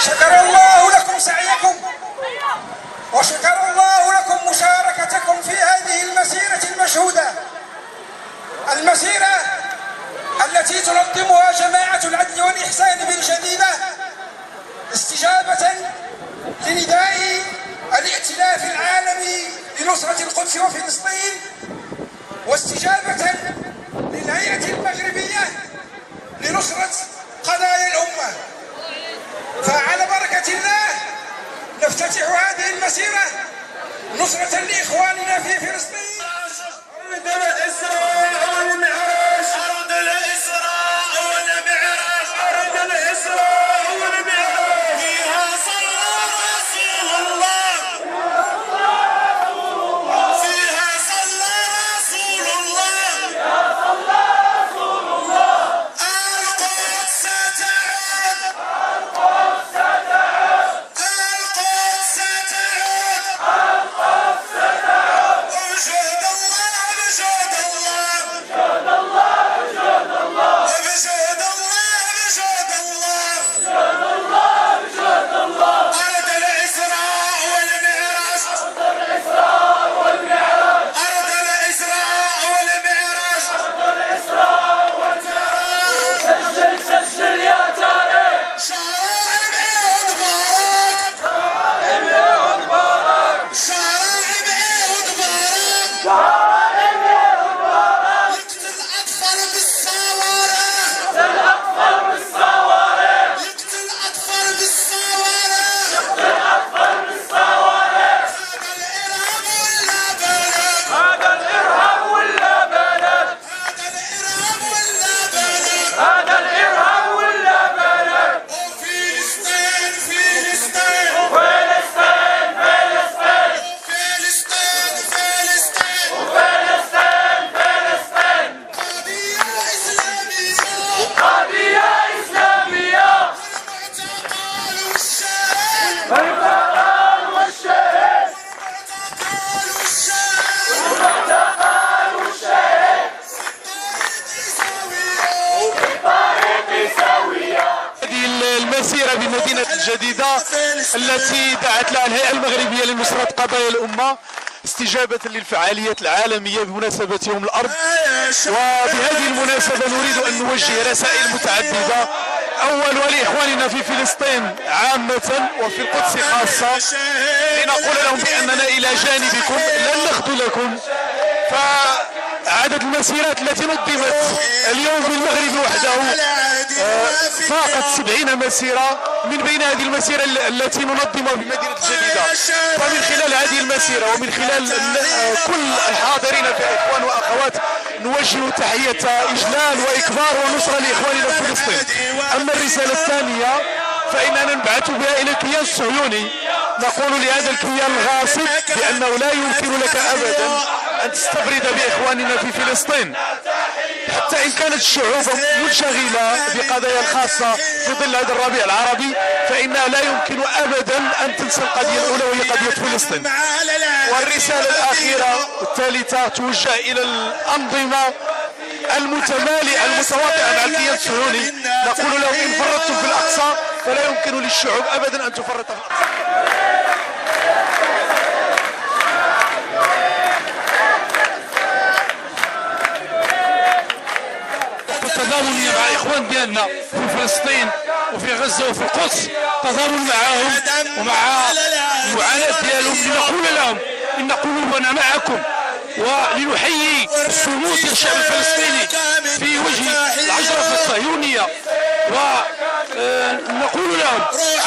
شكر الله لكم سعيكم، وشكر الله لكم مشاركتكم في هذه المسيرة المشهودة، المسيرة التي تنظمها جماعة العدل والإحسان بالجديدة استجابة لنداء الائتلاف العالمي لنصرة القدس وفلسطين، واستجابة للهيئة المغربية لنصرة قضايا الأمة. فعلى بركة الله نفتتح هذه المسيرة نصرة لإخواننا في فلسطين. أرض الإسراء والمعراج، أرض الإسراء والمعراج، أرض الإسراء والمعراج، فيها صلى رسول الله، فيها صلى رسول الله، القدس تعود، القدس تعود، القدس تعود، وجود الله بجود الله، بجود الله بجود الله، بجود الله بجود الله، بجود الله بجود الله. أرض الإسراء والمعراج، أرض الإسراء والمعراج، أرض الإسراء والمعراج، أرض الإسراء والمعراج. سجل سجل يا تاريخ، شرائع عود بارك، شرائع عود بارك، شرائع عود بارك. يقتل الأطفال بالصواريخ، يقتل الأطفال بالصواريخ، يقتل الأطفال بالصواريخ، يقتل الأطفال بالصواريخ. هذا الإرهاب ولا بلد، هذا الإرهاب ولا بلد، هذا الإرهاب ولا بلد. وفلسطين فلسطين، وفلسطين فلسطين، وفلسطين فلسطين، وفلسطين فلسطين. قضية إسلامية، قضية إسلامية. المعتقل والشهيد، المعتقل والشهيد، المعتقل والشهيد، المعتقل والشهيد. في الطريق سوية. هذه المسيرة بمدينة الجديدة التي دعت لها الهيئة المغربية لنصرة قضايا الأمة استجابة للفعاليات العالمية بمناسبة يوم الأرض. وبهذه المناسبة نريد أن نوجه رسائل متعددة، أولها لإخواننا في فلسطين عامة وفي القدس خاصة، لنقول لهم بأننا إلى جانبكم لن نخذلكم. فعدد المسيرات التي نظمت اليوم بالمغرب وحده فاقت 70 مسيرة، من بين هذه المسيرة التي ننظمها بمدينة الجديدة. ومن خلال هذه المسيرة ومن خلال كل الحاضرين في إخوان وأخوات نوجه تحية إجلال وإكبار ونصرة لإخواننا في فلسطين. أما الرسالة الثانية فإننا نبعث بها إلى الكيان الصهيوني، نقول لهذا الكيان الغاصب بأنه لا يمكن لك أبدا أن تستبرد بإخواننا في فلسطين، حتى إن كانت الشعوب منشغلة بقضايا خاصة في ظل هذا الربيع العربي، فإنها لا يمكن أبدا أن تنسى القضية الأولى وهي قضية فلسطين. والرسالة الأخيرة الثالثة توجه إلى الأنظمة المتمالئة المتواطئة مع الكيان الصهيوني، نقول لهم إن فرطتم في الأقصى فلا يمكن للشعوب أبدا أن تفرط في الأقصى. تضامن مع اخوان ديالنا في فلسطين وفي غزه وفي القدس، تضامن معهم ومع المعاناه ديالهم، لنقول لهم ان قلوبنا معكم، ولنحيي صمود الشعب الفلسطيني في وجه العجرفه الصهيونيه، ونقول لهم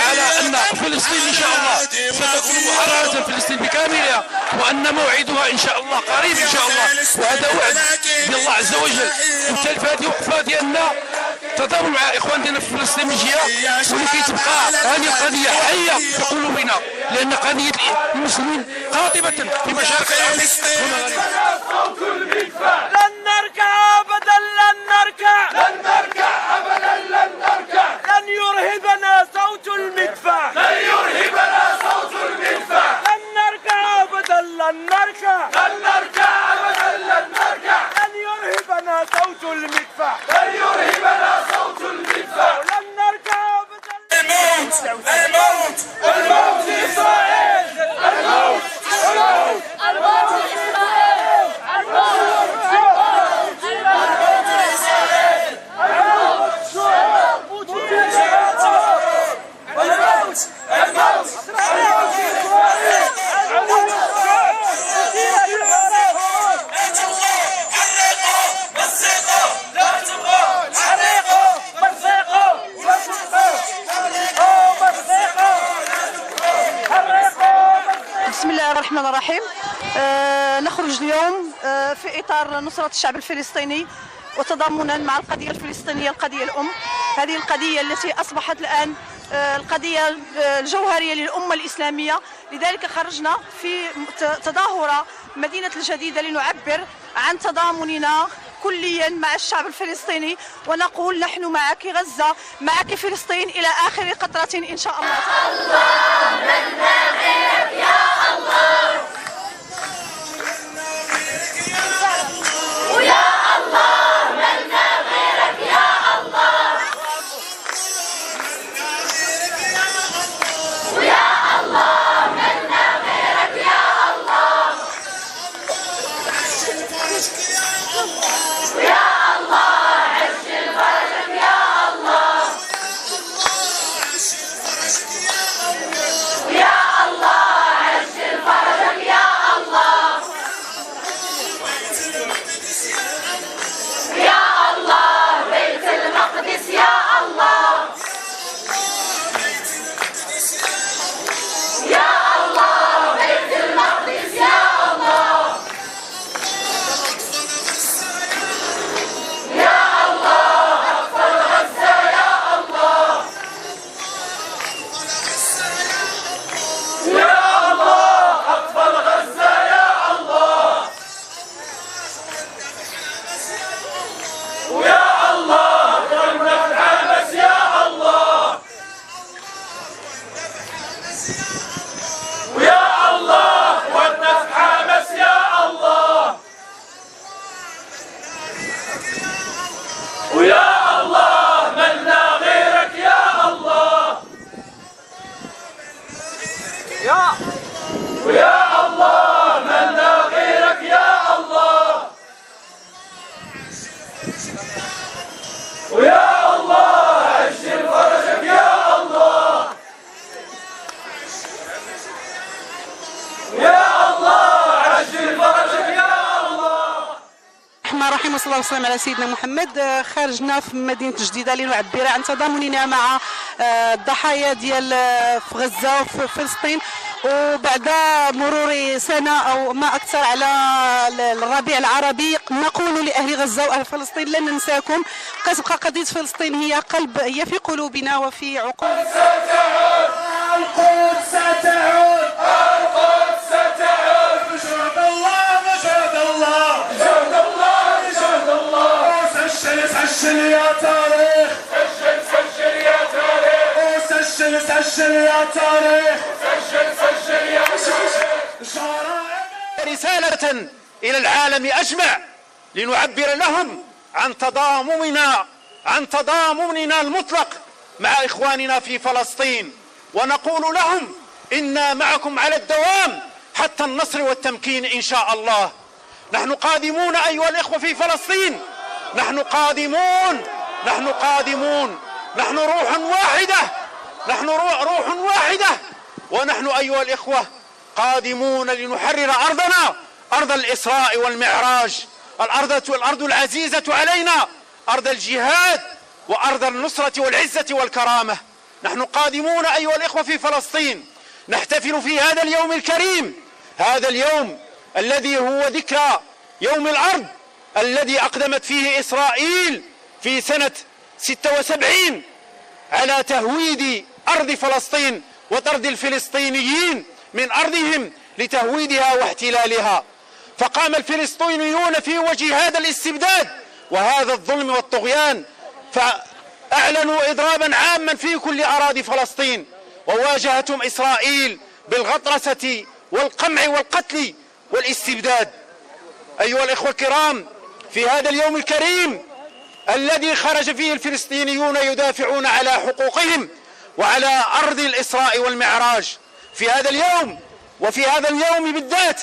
على ان فلسطين ان شاء الله ستكون محررة، فلسطين بكاملها، وان موعدها ان شاء الله قريب ان شاء الله، وهذا وعد من الله عز وجل. وبالتالي في هذه وقفه ديالنا تضامن مع اخواننا في فلسطين من جهه، ولكي تبقى هذه القضيه حيه في قلوبنا، لان قضيه المسلمين قاطبه في مشارق الارض. لن نركع ابدا، لن نركع، لن نركع ابدا، لن نركع. لن يرهبنا صوت المدفع، لن يرهبنا صوت المدفع. لن نركع ابدا، لن نركع، لن نركع ابدا، لن نركع. لن يرهبنا صوت المدفع، لن يرهبنا صوت المدفع. لن نركع ابدا. بسم الله الرحمن الرحيم. نخرج اليوم في إطار نصرة الشعب الفلسطيني وتضامنا مع القضية الفلسطينية، القضية الأم، هذه القضية التي أصبحت الآن القضية الجوهرية للأمة الإسلامية. لذلك خرجنا في تظاهرة مدينة الجديدة لنعبر عن تضامننا كليا مع الشعب الفلسطيني ونقول نحن معك غزة، معك فلسطين إلى آخر قطرة إن شاء الله. الله منا غيرك يا الله، ويا الله منا غيرك يا الله، ويا الله منا غيرك يا الله، ويا الله عجل فرجك يا الله، ويا الله عجل فرجك يا الله، يا الله بيت المقدس يا الله، يا الله بيت المقدس يا الله، يا الله أطفال غزة يا الله، يا الله أطفال غزة يا الله، ويا الله ضربنا في حماس يا الله، ويا الله ضربنا في حماس يا الله، ويا الله ملنا غيرك يا الله، ويا الله ملنا غيرك يا الله، ويا الله عجل فرجك يا الله، يا الله عجل فرجك يا الله. الرحمن الرحيم وصلى الله وسلم على سيدنا محمد. خرجنا في مدينة جديدة لنعبر عن تضامننا مع الضحايا ديال في غزة وفي فلسطين، وبعد مرور سنة أو ما أكثر على الربيع العربي نقول لأهل غزة وأهل فلسطين لن ننساكم. كتبقى قضية فلسطين هي قلب، هي في قلوبنا وفي عقولنا. القدس ستعود، القدس ستعود، بجهد الله بجهد الله، بجهد الله بجهد الله، سجل سجل يا تاريخ، سجل سجل يا تاريخ، سجل سجل يا تاريخ، سجل سجل يا تاريخ. رسالة إلى العالم أجمع لنعبر لهم عن تضامننا المطلق مع إخواننا في فلسطين، ونقول لهم إنا معكم على الدوام حتى النصر والتمكين إن شاء الله. نحن قادمون أيها الإخوة في فلسطين، نحن قادمون، نحن قادمون، نحن روح واحدة، نحن روح واحدة، ونحن أيها الإخوة قادمون لنحرر أرضنا، أرض الإسراء والمعراج، الأرض العزيزة علينا، أرض الجهاد وأرض النصرة والعزة والكرامة. نحن قادمون أيها الإخوة في فلسطين، نحتفل في هذا اليوم الكريم، هذا اليوم الذي هو ذكرى يوم الأرض الذي أقدمت فيه إسرائيل في سنة 76 على تهويد أرض فلسطين وطرد الفلسطينيين من أرضهم لتهويدها واحتلالها. فقام الفلسطينيون في وجه هذا الاستبداد وهذا الظلم والطغيان، فأعلنوا إضرابا عاما في كل أراضي فلسطين، وواجهتهم إسرائيل بالغطرسة والقمع والقتل والاستبداد. أيها الإخوة الكرام، في هذا اليوم الكريم الذي خرج فيه الفلسطينيون يدافعون على حقوقهم وعلى أرض الإسراء والمعراج، في هذا اليوم وفي هذا اليوم بالذات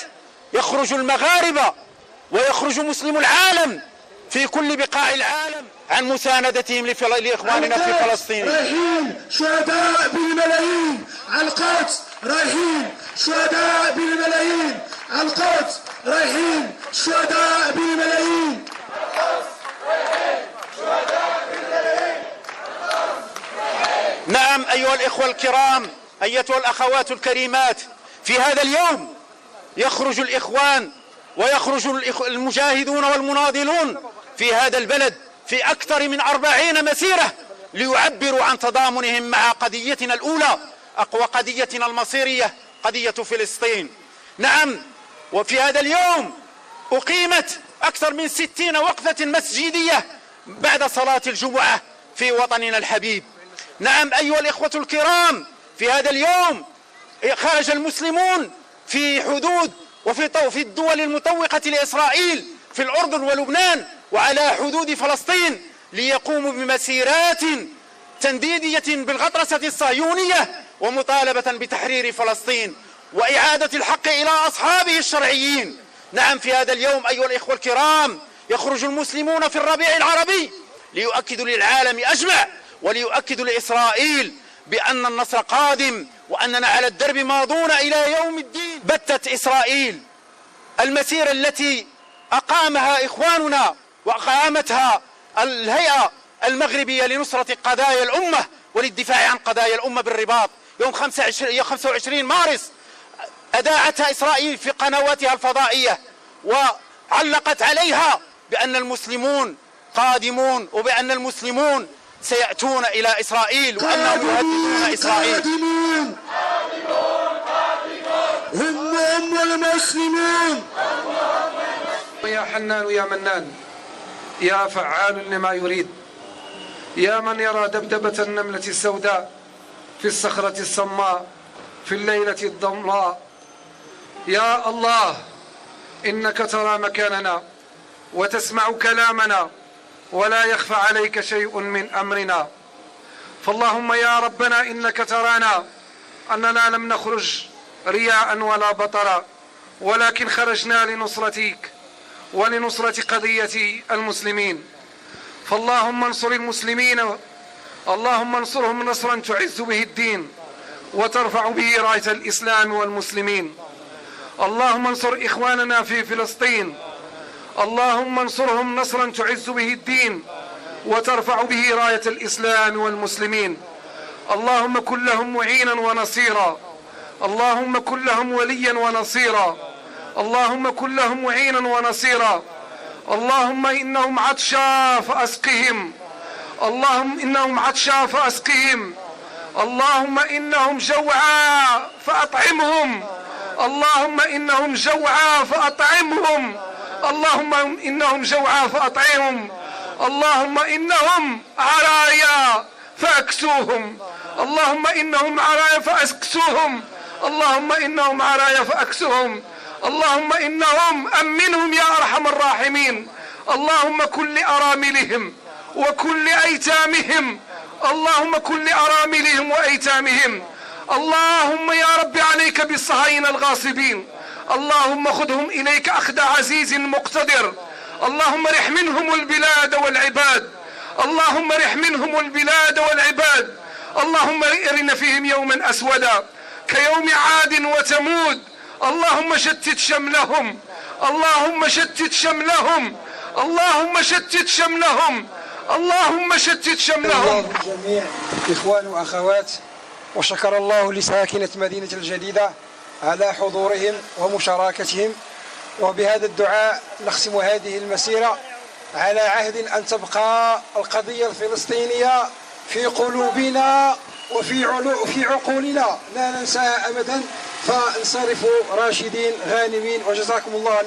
يخرج المغاربة ويخرج مسلم العالم في كل بقاع العالم عن مساندتهم لإخواننا في فلسطين. رايحين شهداء بالملايين على القدس، رايحين شهداء بالملايين على القدس، رايحين شهداء بالملايين. نعم أيها الإخوة الكرام، أيتها الأخوات الكريمات، في هذا اليوم يخرج الإخوان ويخرج المجاهدون والمناضلون في هذا البلد في أكثر من 40 مسيرة ليعبروا عن تضامنهم مع قضيتنا الأولى وقضيتنا المصيرية قضية فلسطين. نعم، وفي هذا اليوم أقيمت أكثر من 60 وقفة مسجدية بعد صلاة الجمعة في وطننا الحبيب. نعم أيها الإخوة الكرام، في هذا اليوم خرج المسلمون في حدود وفي الدول المطوقة لإسرائيل في الأردن ولبنان وعلى حدود فلسطين ليقوموا بمسيرات تنديدية بالغطرسة الصهيونية ومطالبة بتحرير فلسطين وإعادة الحق إلى أصحابه الشرعيين. نعم في هذا اليوم أيها الإخوة الكرام يخرج المسلمون في الربيع العربي ليؤكدوا للعالم أجمع وليؤكدوا لإسرائيل بأن النصر قادم وأننا على الدرب ماضون إلى يوم الدين. بتت إسرائيل المسيرة التي أقامها إخواننا وأقامتها الهيئة المغربية لنصرة قضايا الأمة وللدفاع عن قضايا الأمة بالرباط يوم 25 مارس أذاعتها إسرائيل في قنواتها الفضائية وعلقت عليها بأن المسلمون قادمون وبأن المسلمون سيأتون إلى إسرائيل وأنهم يهددون إسرائيل. هم المسلمون. يا حنان يا منان يا فعال لما يريد، يا من يرى دبدبة النملة السوداء في الصخرة الصماء في الليلة الضمراء. يا الله إنك ترى مكاننا وتسمع كلامنا ولا يخفى عليك شيء من أمرنا. فاللهم يا ربنا إنك ترانا أننا لم نخرج رياء ولا بطرا، ولكن خرجنا لنصرتك ولنصرة قضية المسلمين. فاللهم انصر المسلمين، اللهم انصرهم نصرا تعز به الدين وترفع به راية الإسلام والمسلمين. اللهم انصر إخواننا في فلسطين، اللهم انصرهم نصرا تعز به الدين وترفع به راية الإسلام والمسلمين. اللهم كن لهم معينا ونصيرا، اللهم كن لهم وليا ونصيرا، اللهم كن لهم معينا ونصيرا. اللهم إنهم عطشا فأسقهم، اللهم إنهم عطشا فأسقهم، اللهم إنهم جوعا فأطعمهم، اللهم إنهم جوعا فأطعمهم، اللهم إنهم جوعا فأطعمهم، اللهم إنهم عرايا فأكسوهم، اللهم إنهم عرايا فأكسوهم، اللهم إنهم عرايا فأكسوهم، اللهم إنهم أمنهم يا أرحم الراحمين. اللهم كن لأراملهم وكن لأيتامهم، اللهم كن لأراملهم وأيتامهم. اللهم يا رب عليك بالصهاينة الغاصبين، اللهم خذهم إليك أخذ عزيز مقتدر. اللهم رح منهم البلاد والعباد، اللهم رح منهم البلاد والعباد. اللهم ارنا فيهم يوما أسودا كيوم عاد وثمود. اللهم شتت شملهم، اللهم شتت شملهم، اللهم شتت شملهم، اللهم شتت شملهم. جميع إخوان وأخوات، وشكر الله لساكنة مدينة الجديدة على حضورهم ومشاركتهم. وبهذا الدعاء نختم هذه المسيرة على عهد أن تبقى القضية الفلسطينية في قلوبنا وفي عقولنا، لا ننساها أبدا. فانصرفوا راشدين غانمين، وجزاكم الله